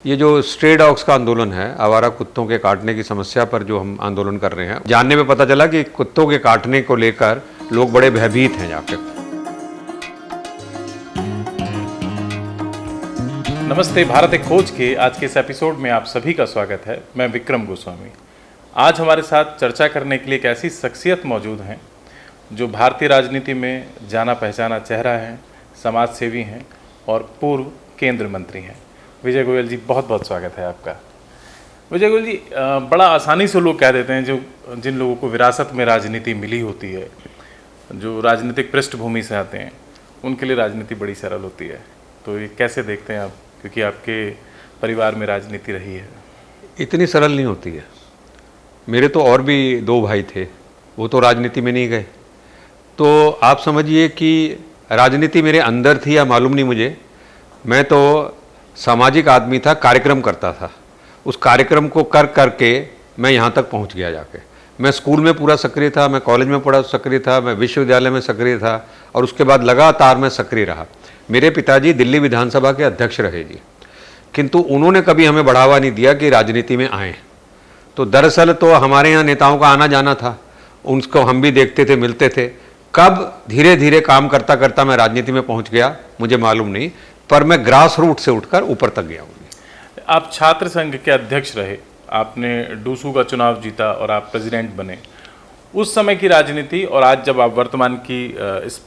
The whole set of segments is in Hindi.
ये जो स्ट्रे डॉग्स का आंदोलन है, आवारा कुत्तों के काटने की समस्या पर जो हम आंदोलन कर रहे हैं, जानने में पता चला कि कुत्तों के काटने को लेकर लोग बड़े भयभीत हैं यहाँ पे। नमस्ते, भारत एक खोज के आज के इस एपिसोड में आप सभी का स्वागत है। मैं विक्रम गोस्वामी। आज हमारे साथ चर्चा करने के लिए एक ऐसी शख्सियत मौजूद हैं जो भारतीय राजनीति में जाना पहचाना चेहरा है, समाज सेवी हैं और पूर्व केंद्रीय मंत्री हैं। विजय गोयल जी, बहुत बहुत स्वागत है आपका। विजय गोयल जी, बड़ा आसानी से लोग कह देते हैं जिन लोगों को विरासत में राजनीति मिली होती है, जो राजनीतिक पृष्ठभूमि से आते हैं, उनके लिए राजनीति बड़ी सरल होती है। तो ये कैसे देखते हैं आप, क्योंकि आपके परिवार में राजनीति रही है? इतनी सरल नहीं होती है। मेरे तो और भी 2 भाई थे, वो तो राजनीति में नहीं गए। तो आप समझिए कि राजनीति मेरे अंदर थी या मालूम नहीं मुझे। मैं तो सामाजिक आदमी था, कार्यक्रम करता था। उस कार्यक्रम को कर करके मैं यहाँ तक पहुँच गया जाके। मैं स्कूल में पूरा सक्रिय था, मैं कॉलेज में पढ़ा सक्रिय था, मैं विश्वविद्यालय में सक्रिय था और उसके बाद लगातार मैं सक्रिय रहा। मेरे पिताजी दिल्ली विधानसभा के अध्यक्ष रहे जी, किंतु उन्होंने कभी हमें बढ़ावा नहीं दिया कि राजनीति में आएँ। तो दरअसल तो हमारे यहाँ नेताओं का आना जाना था, उनको हम भी देखते थे, मिलते थे। कब धीरे धीरे काम करता करता मैं राजनीति में पहुँच गया मुझे मालूम नहीं, पर मैं ग्रास रूट से उठकर ऊपर तक गया हूँ। आप छात्र संघ के अध्यक्ष रहे, आपने डूसू का चुनाव जीता और आप प्रेसिडेंट बने। उस समय की राजनीति और आज जब आप वर्तमान की इस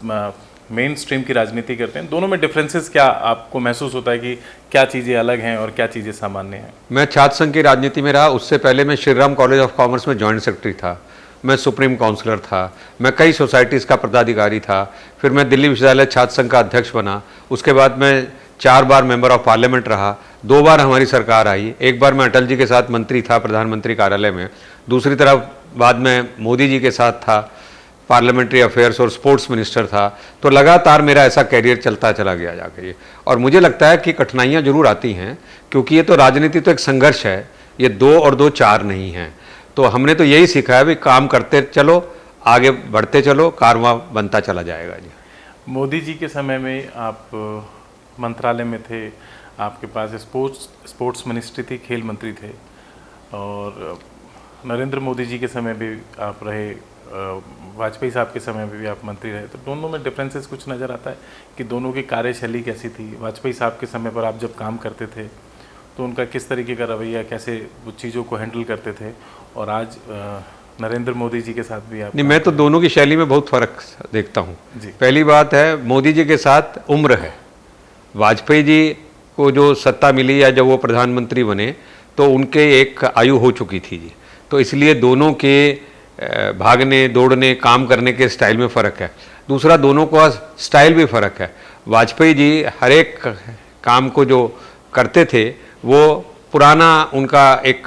मेन स्ट्रीम की राजनीति करते हैं, दोनों में डिफरेंसेस क्या आपको महसूस होता है कि क्या चीज़ें अलग हैं और क्या चीज़ें सामान्य हैं? मैं छात्र संघ की राजनीति में रहा। उससे पहले मैं Shri Ram college of commerce में जॉइंट सेक्रेटरी था, मैं सुप्रीम काउंसलर था, मैं कई सोसाइटीज़ का पदाधिकारी था। फिर मैं दिल्ली विश्वविद्यालय छात्र संघ का अध्यक्ष बना। उसके बाद मैं 4 बार मेंबर ऑफ पार्लियामेंट रहा। 2 बार हमारी सरकार आई। एक बार मैं अटल जी के साथ मंत्री था प्रधानमंत्री कार्यालय में। दूसरी तरफ बाद में मोदी जी के साथ था, पार्लियामेंट्री अफेयर्स और स्पोर्ट्स मिनिस्टर था। तो लगातार मेरा ऐसा कैरियर चलता चला गया जाकर ये। और मुझे लगता है कि कठिनाइयाँ जरूर आती हैं, क्योंकि ये तो राजनीति तो एक संघर्ष है, ये 2 और 2 4 नहीं हैं। तो हमने तो यही सीखा है, भी काम करते चलो, आगे बढ़ते चलो, कारवां बनता चला जाएगा जी। मोदी जी के समय में आप मंत्रालय में थे, आपके पास स्पोर्ट्स मिनिस्ट्री थी, खेल मंत्री थे, और नरेंद्र मोदी जी के समय भी आप रहे, वाजपेयी साहब के समय में भी आप मंत्री रहे। तो दोनों में डिफरेंसेस कुछ नज़र आता है कि दोनों की कार्यशैली कैसी थी? वाजपेयी साहब के समय पर आप जब काम करते थे तो उनका किस तरीके का रवैया, कैसे वो चीज़ों को हैंडल करते थे, और आज नरेंद्र मोदी जी के साथ भी आप? नहीं, मैं तो दोनों की शैली में बहुत फ़र्क देखता हूँ। पहली बात है, मोदी जी के साथ उम्र है। वाजपेयी जी को जो सत्ता मिली या जब वो प्रधानमंत्री बने तो उनके एक आयु हो चुकी थी जी, तो इसलिए दोनों के भागने दौड़ने काम करने के स्टाइल में फ़र्क है। दूसरा, दोनों का स्टाइल भी फ़र्क है। वाजपेयी जी हर एक काम को जो करते थे वो पुराना उनका एक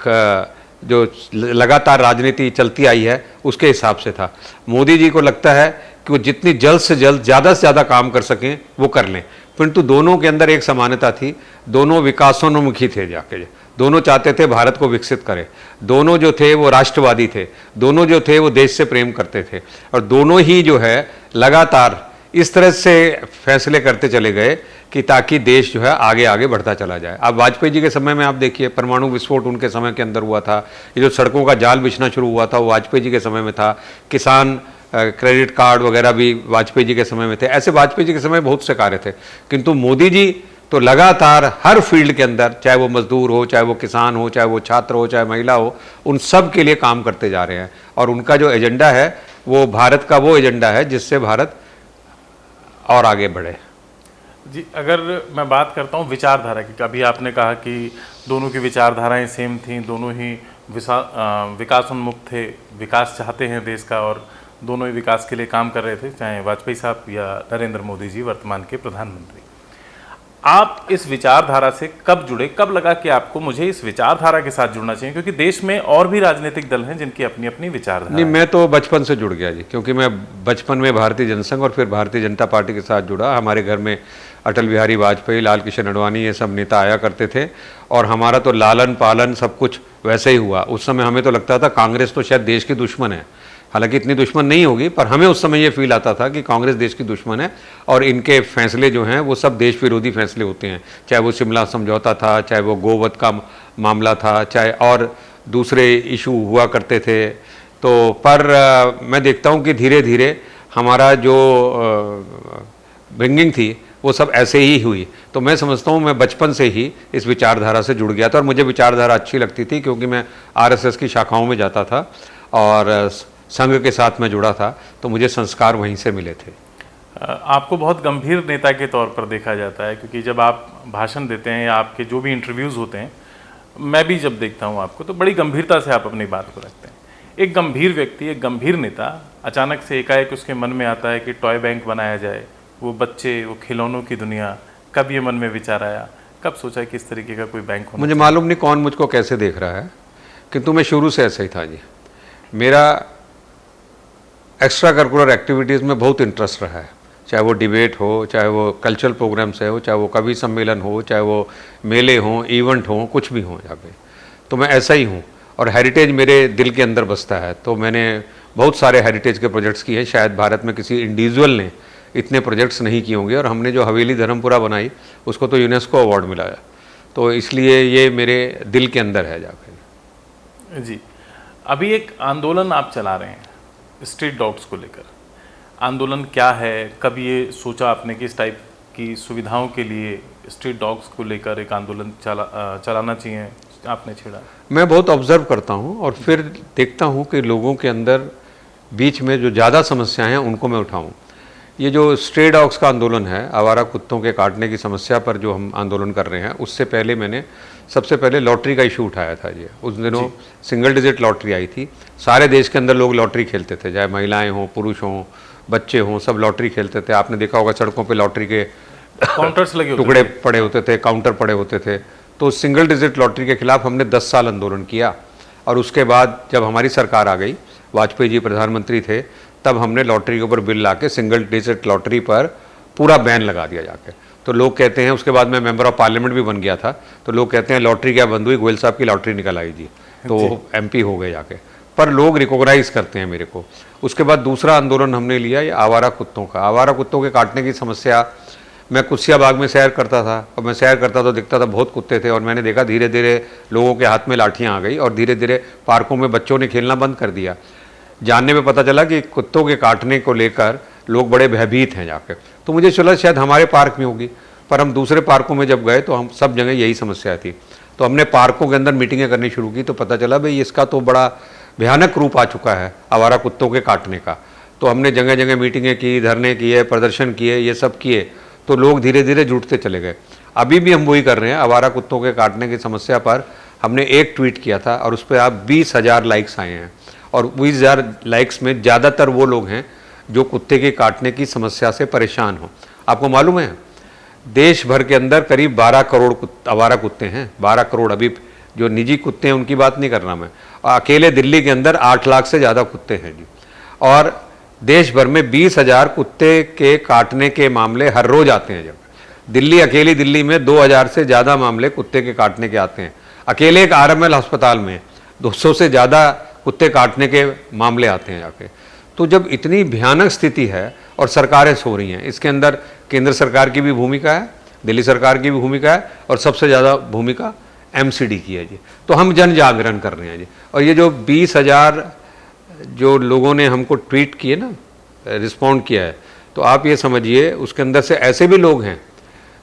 जो लगातार राजनीति चलती आई है उसके हिसाब से था। मोदी जी को लगता है कि वो जितनी जल्द से ज़्यादा काम कर सकें वो कर लें, परंतु दोनों के अंदर एक समानता थी। दोनों विकासोन्मुखी थे, जाके दोनों चाहते थे भारत को विकसित करें। दोनों जो थे वो राष्ट्रवादी थे, दोनों जो थे वो देश से प्रेम करते थे, और दोनों ही जो है लगातार इस तरह से फैसले करते चले गए कि ताकि देश जो है आगे आगे बढ़ता चला जाए। अब वाजपेयी जी के समय में आप देखिए, परमाणु विस्फोट उनके समय के अंदर हुआ था। ये जो सड़कों का जाल बिछना शुरू हुआ था वो वाजपेयी जी के समय में था। किसान क्रेडिट कार्ड वगैरह भी वाजपेयी जी के समय में थे। ऐसे वाजपेयी जी के समय बहुत से कार्य थे, किंतु मोदी जी तो लगातार हर फील्ड के अंदर, चाहे वो मजदूर हो, चाहे वो किसान हो, चाहे वो छात्र हो, चाहे महिला हो, उन सब के लिए काम करते जा रहे हैं। और उनका जो एजेंडा है वो भारत का वो एजेंडा है जिससे भारत और आगे बढ़े जी। अगर मैं बात करता हूँ विचारधारा की, कभी आपने कहा कि दोनों की विचारधाराएं सेम थीं, दोनों ही विकासोन्मुख थे, विकास चाहते हैं देश का, और दोनों ही विकास के लिए काम कर रहे थे, चाहे वाजपेयी साहब या नरेंद्र मोदी जी वर्तमान के प्रधानमंत्री। आप इस विचारधारा से कब जुड़े, कब लगा कि आपको मुझे इस विचारधारा के साथ जुड़ना चाहिए? क्योंकि देश में और भी राजनीतिक दल हैं जिनकी अपनी अपनी विचारधारा। नहीं, मैं तो बचपन से जुड़ गया जी, क्योंकि मैं बचपन में भारतीय जनसंघ और फिर भारतीय जनता पार्टी के साथ जुड़ा। हमारे घर में अटल बिहारी वाजपेयी, लाल कृष्ण आडवाणी, ये सब नेता आया करते थे, और हमारा तो लालन पालन सब कुछ वैसे ही हुआ। उस समय हमें तो लगता था कांग्रेस तो शायद देश की दुश्मन है। हालांकि इतनी दुश्मन नहीं होगी, पर हमें उस समय ये फील आता था कि कांग्रेस देश की दुश्मन है और इनके फैसले जो हैं वो सब देश विरोधी फैसले होते हैं, चाहे वो शिमला समझौता था, चाहे वो गोवध का मामला था, चाहे और दूसरे इशू हुआ करते थे। तो पर मैं देखता हूँ कि धीरे धीरे हमारा जो ब्रिंगिंग थी वो सब ऐसे ही हुई। तो मैं समझता हूँ मैं बचपन से ही इस विचारधारा से जुड़ गया था और मुझे विचारधारा अच्छी लगती थी, क्योंकि मैं आरएसएस की शाखाओं में जाता था और संघ के साथ मैं जुड़ा था, तो मुझे संस्कार वहीं से मिले थे। आपको बहुत गंभीर नेता के तौर पर देखा जाता है, क्योंकि जब आप भाषण देते हैं या आपके जो भी इंटरव्यूज़ होते हैं, मैं भी जब देखता हूँ आपको, तो बड़ी गंभीरता से आप अपनी बात को रखते हैं। एक गंभीर व्यक्ति, एक गंभीर नेता अचानक से एकाएक उसके मन में आता है कि टॉय बैंक बनाया जाए, वो बच्चे, वो खिलौनों की दुनिया, कब ये मन में विचार आया, कब सोचा कि इस तरीके का कोई बैंक होना? मुझे मालूम नहीं कौन मुझको कैसे देख रहा है, किंतु मैं शुरू से ऐसा ही था जी। मेरा एक्स्ट्रा करिकुलर एक्टिविटीज़ में बहुत इंटरेस्ट रहा है, चाहे वो डिबेट हो, चाहे वो कल्चरल प्रोग्राम्स हो, चाहे वो कवि सम्मेलन हो, चाहे वो मेले हों, इवेंट हों, कुछ भी हों यहाँ पे, तो मैं ऐसा ही हूँ। और हेरिटेज मेरे दिल के अंदर बसता है, तो मैंने बहुत सारे हेरिटेज के प्रोजेक्ट्स किए हैं। शायद भारत में किसी इंडिविजुअल ने इतने प्रोजेक्ट्स नहीं किए होंगे, और हमने जो हवेली धर्मपुरा बनाई उसको तो यूनेस्को अवार्ड मिला है, तो इसलिए ये मेरे दिल के अंदर है जाकर। जी, अभी एक आंदोलन आप चला रहे हैं स्ट्रीट डॉग्स को लेकर। आंदोलन क्या है, कब ये सोचा आपने कि इस टाइप की सुविधाओं के लिए स्ट्रीट डॉग्स को लेकर एक आंदोलन चलाना चाहिए, आपने छेड़ा? मैं बहुत ऑब्जर्व करता हूँ और फिर देखता हूँ कि लोगों के अंदर बीच में जो ज़्यादा समस्याएं हैं उनको मैं उठाऊँ। ये जो स्ट्रे डॉग्स का आंदोलन है, आवारा कुत्तों के काटने की समस्या पर जो हम आंदोलन कर रहे हैं, उससे पहले मैंने सबसे पहले लॉटरी का इशू उठाया था जी। उस दिनों सिंगल डिजिट लॉटरी आई थी, सारे देश के अंदर लोग लॉटरी खेलते थे, चाहे महिलाएं हों, पुरुष हों, बच्चे हों, सब लॉटरी खेलते थे। आपने देखा होगा सड़कों पे लॉटरी के काउंटर्स लगे टुकड़े पड़े होते थे, काउंटर पड़े होते थे। तो सिंगल डिजिट लॉटरी के खिलाफ हमने 10 साल आंदोलन किया, और उसके बाद जब हमारी सरकार आ गई, वाजपेयी जी प्रधानमंत्री थे, तब हमने लॉटरी के ऊपर बिल ला के सिंगल डिजिट लॉटरी पर पूरा बैन लगा दिया जाके। तो लोग कहते हैं, उसके बाद मैं मेंबर ऑफ पार्लियामेंट भी बन गया था, तो लोग कहते हैं लॉटरी क्या बंद हुई, गोयल साहब की लॉटरी निकल आई जी, तो एमपी हो गए जाके। पर लोग रिकॉग्नाइज करते हैं मेरे को। उसके बाद दूसरा आंदोलन हमने लिया ये आवारा कुत्तों का। आवारा कुत्तों के काटने की समस्या, मैं कुत्सिया बाग में सैर करता था, और मैं सैर करता तो दिखता था बहुत कुत्ते थे, और मैंने देखा धीरे धीरे लोगों के हाथ में लाठियाँ आ गई, और धीरे धीरे पार्कों में बच्चों ने खेलना बंद कर दिया। जानने में पता चला कि कुत्तों के काटने को लेकर लोग बड़े भयभीत हैं जाकर। तो मुझे चला शायद हमारे पार्क में होगी, पर हम दूसरे पार्कों में जब गए तो हम सब जगह यही समस्या थी। तो हमने पार्कों के अंदर मीटिंगें करनी शुरू की, तो पता चला भाई इसका तो बड़ा भयानक रूप आ चुका है आवारा कुत्तों के काटने का। तो हमने जगह जगह मीटिंगें की, धरने किए, प्रदर्शन किए, ये सब किए, तो लोग धीरे धीरे जुटते चले गए। अभी भी हम वही कर रहे हैं। आवारा कुत्तों के काटने की समस्या पर हमने एक ट्वीट किया था, और उस पर आप 20,000 लाइक्स आए हैं, और 20,000 लाइक्स में ज़्यादातर वो लोग हैं जो कुत्ते के काटने की समस्या से परेशान हो। आपको मालूम है देश भर के अंदर करीब 12 करोड़ आवारा कुत्ते हैं, 12 करोड़। अभी जो निजी कुत्ते हैं उनकी बात नहीं कर रहा मैं, अकेले दिल्ली के अंदर 8 लाख से ज़्यादा कुत्ते हैं जी, और देश भर में 20,000 कुत्ते के काटने के मामले हर रोज आते हैं। जब दिल्ली, अकेली दिल्ली में 2,000 से ज़्यादा मामले कुत्ते के काटने के आते हैं। अकेले एक आरएमएल अस्पताल में 200 से ज़्यादा कुत्ते काटने के मामले आते हैं जाके। तो जब इतनी भयानक स्थिति है और सरकारें सो रही हैं, इसके अंदर केंद्र सरकार की भी भूमिका है, दिल्ली सरकार की भी भूमिका है, और सबसे ज़्यादा भूमिका एमसीडी की है जी। तो हम जन जागरण कर रहे हैं जी। और ये जो 20,000 जो लोगों ने हमको ट्वीट किए ना, रिस्पॉन्ड किया है, तो आप ये समझिए उसके अंदर से ऐसे भी लोग हैं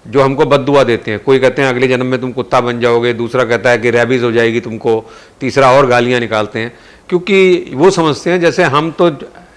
जो हमको बद्दुआ देते हैं। कोई कहते हैं अगले जन्म में तुम कुत्ता बन जाओगे, दूसरा कहता है कि रैबीज हो जाएगी तुमको, तीसरा और गालियाँ निकालते हैं, क्योंकि वो समझते हैं जैसे हम तो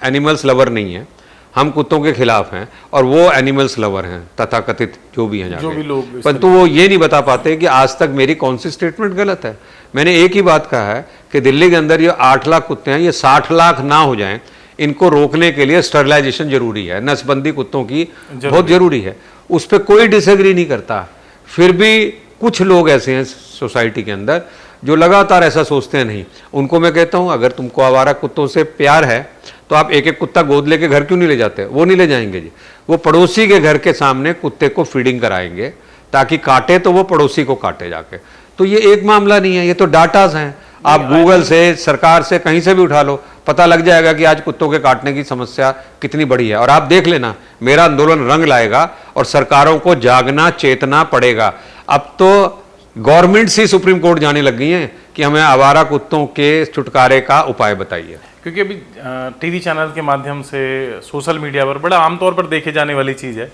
एनिमल्स लवर नहीं हैं, हम कुत्तों के खिलाफ हैं, और वो एनिमल्स लवर हैं तथाकथित जो भी हैं, जो भी लोग। परंतु वो ये नहीं बता पाते कि आज तक मेरी कौन सी स्टेटमेंट गलत है। मैंने एक ही बात कहा है कि दिल्ली के अंदर ये 8 लाख कुत्ते हैं, ये 60 लाख ना हो जाएं, इनको रोकने के लिए स्टरलाइजेशन जरूरी है, नसबंदी कुत्तों की बहुत जरूरी है। उस पर कोई डिसएग्री नहीं करता। फिर भी कुछ लोग ऐसे हैं सोसाइटी के अंदर जो लगातार ऐसा सोचते हैं। नहीं, उनको मैं कहता हूं अगर तुमको आवारा कुत्तों से प्यार है तो आप एक एक कुत्ता गोद लेके घर क्यों नहीं ले जाते? वो नहीं ले जाएंगे जी, वो पड़ोसी के घर के सामने कुत्ते को फीडिंग कराएंगे, ताकि काटे तो वो पड़ोसी को काटे जाके। तो ये एक मामला नहीं है, ये तो डाटाज हैं। आप गूगल से, सरकार से, कहीं से भी उठा लो, पता लग जाएगा कि आज कुत्तों के काटने की समस्या कितनी बड़ी है। और आप देख लेना, मेरा आंदोलन रंग लाएगा और सरकारों को जागना, चेतना पड़ेगा। अब तो गवर्नमेंट से सुप्रीम कोर्ट जाने लग गई हैं कि हमें आवारा कुत्तों के छुटकारे का उपाय बताइए। क्योंकि अभी टीवी चैनल के माध्यम से, सोशल मीडिया पर बड़ा आमतौर पर देखे जाने वाली चीज़ है,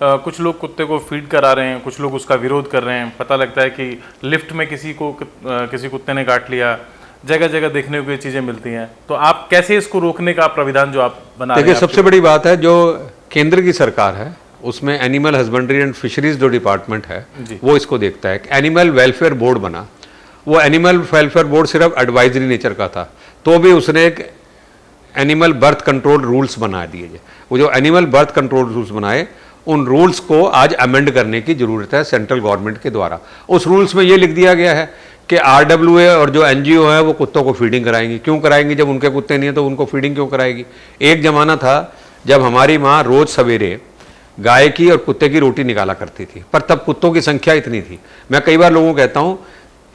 कुछ लोग कुत्ते को फीड करा रहे हैं, कुछ लोग उसका विरोध कर रहे हैं। पता लगता है कि लिफ्ट में किसी कुत्ते ने काट लिया, जगह जगह देखने को ये चीज़ें मिलती हैं। तो आप कैसे इसको रोकने का प्राविधान जो आप बना रहे हैं? देखिए, सबसे बड़ी बात है, जो केंद्र की सरकार है उसमें एनिमल हस्बेंड्री एंड फिशरीज जो डिपार्टमेंट है वो इसको देखता है। एनिमल वेलफेयर बोर्ड बना, वो एनिमल वेलफेयर बोर्ड सिर्फ एडवाइजरी नेचर का था, तो भी उसने एक एनिमल बर्थ कंट्रोल रूल्स बना दिए। वो जो एनिमल बर्थ कंट्रोल रूल्स बनाए, उन रूल्स को आज अमेंड करने की जरूरत है सेंट्रल गवर्नमेंट के द्वारा। उस रूल्स में ये लिख दिया गया है कि RWA और जो NGO है वो कुत्तों को फीडिंग कराएंगी। क्यों कराएंगी? जब उनके कुत्ते नहीं है तो उनको फीडिंग क्यों कराएगी? एक जमाना था जब हमारी माँ रोज सवेरे गाय की और कुत्ते की रोटी निकाला करती थी, पर तब कुत्तों की संख्या इतनी थी। मैं कई बार लोगों को कहता हूं,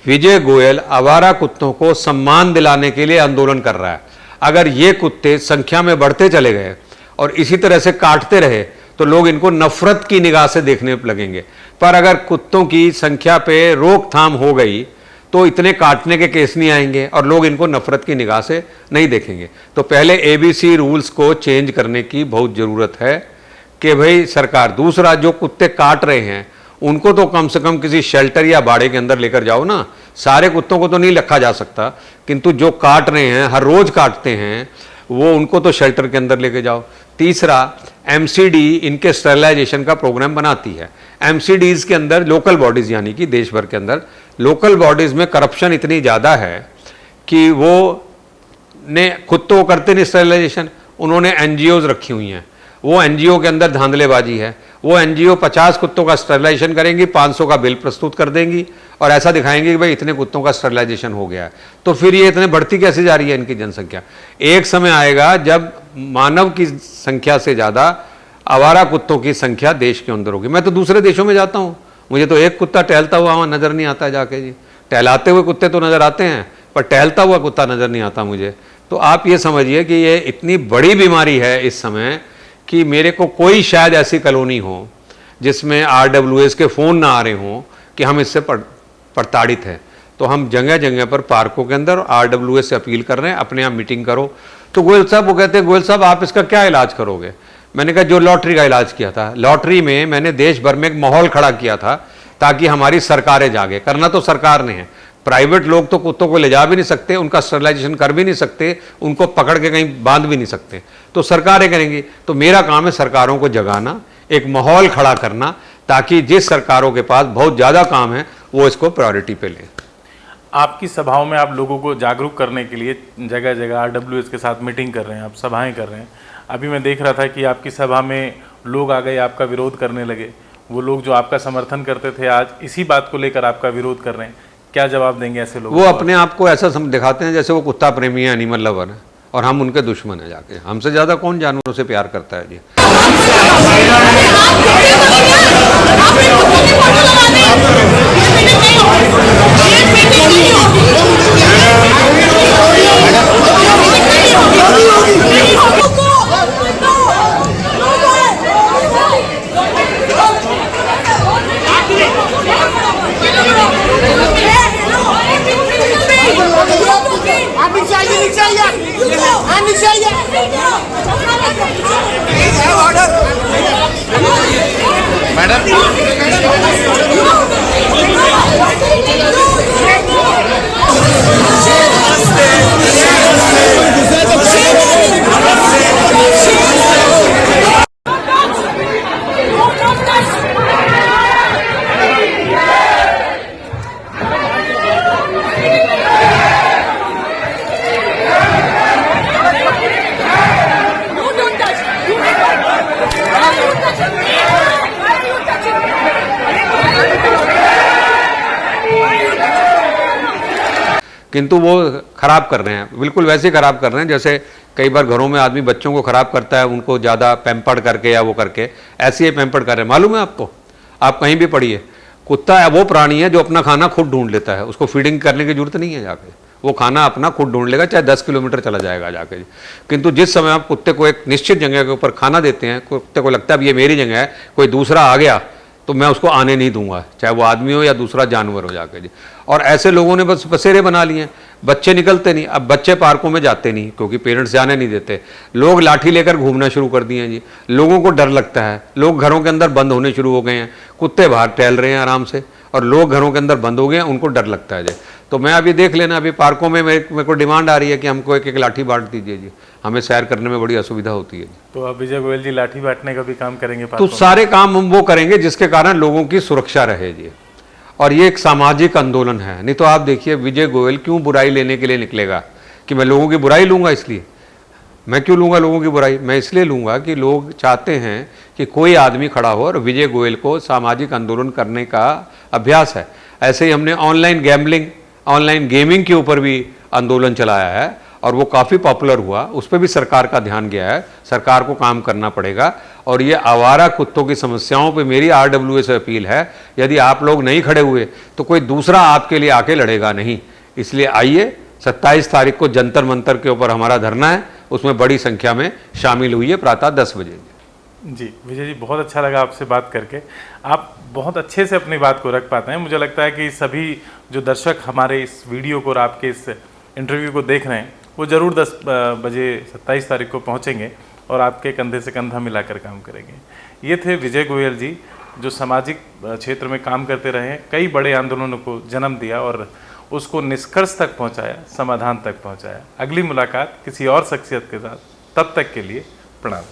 विजय गोयल आवारा कुत्तों को सम्मान दिलाने के लिए आंदोलन कर रहा है। अगर ये कुत्ते संख्या में बढ़ते चले गए और इसी तरह से काटते रहे तो लोग इनको नफरत की निगाह से देखने लगेंगे। पर अगर कुत्तों की संख्या पे रोकथाम हो गई तो इतने काटने के केस नहीं आएंगे और लोग इनको नफरत की निगाह से नहीं देखेंगे। तो पहले ABC रूल्स को चेंज करने की बहुत ज़रूरत है कि भाई सरकार। दूसरा, जो कुत्ते काट रहे हैं उनको तो कम से कम किसी शेल्टर या बाड़े के अंदर लेकर जाओ ना। सारे कुत्तों को तो नहीं रखा जा सकता, किंतु जो काट रहे हैं, हर रोज काटते हैं, वो उनको तो शेल्टर के अंदर लेके जाओ। तीसरा, MCD इनके स्टरलाइजेशन का प्रोग्राम बनाती है। MCDs के अंदर लोकल बॉडीज, यानी कि देश भर के अंदर लोकल बॉडीज में करप्शन इतनी ज़्यादा है कि वो ने खुद तो करते नहीं स्टरलाइजेशन, उन्होंने NGOs रखी हुई हैं। वो NGO के अंदर धांधलेबाजी है। वो NGO 50 कुत्तों का स्टरलाइजेशन करेंगी, 500 का बिल प्रस्तुत कर देंगी और ऐसा दिखाएंगे कि भाई इतने कुत्तों का स्टरलाइजेशन हो गया है। तो फिर ये इतने बढ़ती कैसे जा रही है इनकी जनसंख्या? एक समय आएगा जब मानव की संख्या से ज़्यादा आवारा कुत्तों की संख्या देश के अंदर होगी। मैं तो दूसरे देशों में जाता हूँ, मुझे तो एक कुत्ता टहलता हुआ वहाँ नज़र नहीं आता जाके जी। टहलाते हुए कुत्ते तो नज़र आते हैं, पर टहलता हुआ कुत्ता नज़र नहीं आता मुझे। तो आप ये समझिए कि ये इतनी बड़ी बीमारी है इस समय कि मेरे को कोई शायद ऐसी कॉलोनी हो जिसमें RWAs के फ़ोन ना आ रहे हों कि हम इससे प्रताड़ित हैं। तो हम जगह जगह पर पार्कों के अंदर RWA से अपील कर रहे हैं, अपने यहाँ मीटिंग करो। तो गोयल साहब वो कहते हैं, गोयल साहब आप इसका क्या इलाज करोगे? मैंने कहा जो लॉटरी का इलाज किया था, लॉटरी में मैंने देश भर में एक माहौल खड़ा किया था ताकि हमारी सरकारें जागे। करना तो सरकार ने है, प्राइवेट लोग तो कुत्तों को ले जा भी नहीं सकते, उनका स्टरलाइजेशन कर भी नहीं सकते, उनको पकड़ के कहीं बांध भी नहीं सकते, तो सरकारें करेंगी। तो मेरा काम है सरकारों को जगाना, एक माहौल खड़ा करना, ताकि जिस सरकारों के पास बहुत ज़्यादा काम है वो इसको प्रायोरिटी पे लें। आपकी सभाओं में आप लोगों को जागरूक करने के लिए जगह जगह RWAs के साथ मीटिंग कर रहे हैं, आप सभाएं कर रहे हैं। अभी मैं देख रहा था कि आपकी सभा में लोग आ गए, आपका विरोध करने लगे। वो लोग जो आपका समर्थन करते थे आज इसी बात को लेकर आपका विरोध कर रहे हैं। क्या जवाब देंगे ऐसे लोगों को? वो अपने आप को ऐसा दिखाते हैं जैसे वो कुत्ता प्रेमी है, एनिमल लवर है, और हम उनके दुश्मन हैं। जाके हमसे ज़्यादा कौन जानवरों से प्यार करता है जी? किंतु वो खराब कर रहे हैं, बिल्कुल वैसे खराब कर रहे हैं जैसे कई बार घरों में आदमी बच्चों को खराब करता है, उनको ज़्यादा पैम्पर्ड करके या वो करके, ऐसे ही पैम्पर्ड कर रहे हैं। मालूम है आपको? आप कहीं भी पढ़िए, कुत्ता वो प्राणी है जो अपना खाना खुद ढूंढ लेता है, उसको फीडिंग करने की जरूरत नहीं है जाके, वो खाना अपना खुद ढूंढ लेगा, चाहे 10 किलोमीटर चला जाएगा जाके जी। किंतु जिस समय आप कुत्ते को एक निश्चित जगह के ऊपर खाना देते हैं, कुत्ते को लगता है अब ये मेरी जगह है, कोई दूसरा आ गया तो मैं उसको आने नहीं दूंगा, चाहे वो आदमी हो या दूसरा जानवर हो जाके जी। और ऐसे लोगों ने बस बसेरे बना लिए हैं, बच्चे निकलते नहीं। अब बच्चे पार्कों में जाते नहीं क्योंकि पेरेंट्स जाने नहीं देते, लोग लाठी लेकर घूमना शुरू कर दिए हैं जी। लोगों को डर लगता है, लोग घरों के अंदर बंद होने शुरू हो गए हैं, कुत्ते बाहर टहल रहे हैं आराम से और लोग घरों के अंदर बंद हो गए हैं, उनको डर लगता है जी। तो मैं अभी देख लेना, अभी पार्कों में मेरे को डिमांड आ रही है कि हमको एक एक लाठी बांट दीजिए जी, हमें सैर करने में बड़ी असुविधा होती है। तो अब विजय गोयल जी लाठी बांटने का भी काम करेंगे? तो सारे काम हम वो करेंगे जिसके कारण लोगों की सुरक्षा रहे जी। और ये एक सामाजिक आंदोलन है, नहीं तो आप देखिए विजय गोयल क्यों बुराई लेने के लिए निकलेगा कि मैं लोगों की बुराई लूंगा। इसलिए मैं क्यों लूंगा लोगों की बुराई? मैं इसलिए लूंगा कि लोग चाहते हैं कि कोई आदमी खड़ा हो और विजय गोयल को सामाजिक आंदोलन करने का अभ्यास है। ऐसे ही हमने ऑनलाइन गैम्बलिंग, ऑनलाइन गेमिंग के ऊपर भी आंदोलन चलाया है और वो काफ़ी पॉपुलर हुआ, उस पर भी सरकार का ध्यान गया है। सरकार को काम करना पड़ेगा। और ये आवारा कुत्तों की समस्याओं पे मेरी RWA से अपील है, यदि आप लोग नहीं खड़े हुए तो कोई दूसरा आपके लिए आके लड़ेगा नहीं। इसलिए आइए, 27 तारीख को जंतर मंतर के ऊपर हमारा धरना है, उसमें बड़ी संख्या में शामिल हुई है प्रातः 10 बजे। जी विजय जी, बहुत अच्छा लगा आपसे बात करके। आप बहुत अच्छे से अपनी बात को रख पाते हैं। मुझे लगता है कि सभी जो दर्शक हमारे इस वीडियो को और आपके इस इंटरव्यू को देख रहे हैं वो ज़रूर 10 बजे 27 तारीख को पहुंचेंगे और आपके कंधे से कंधा मिलाकर काम करेंगे। ये थे विजय गोयल जी, जो सामाजिक क्षेत्र में काम करते रहे, कई बड़े आंदोलनों को जन्म दिया और उसको निष्कर्ष तक पहुंचाया, समाधान तक पहुंचाया। अगली मुलाकात किसी और शख्सियत के साथ, तब तक के लिए प्रणाम।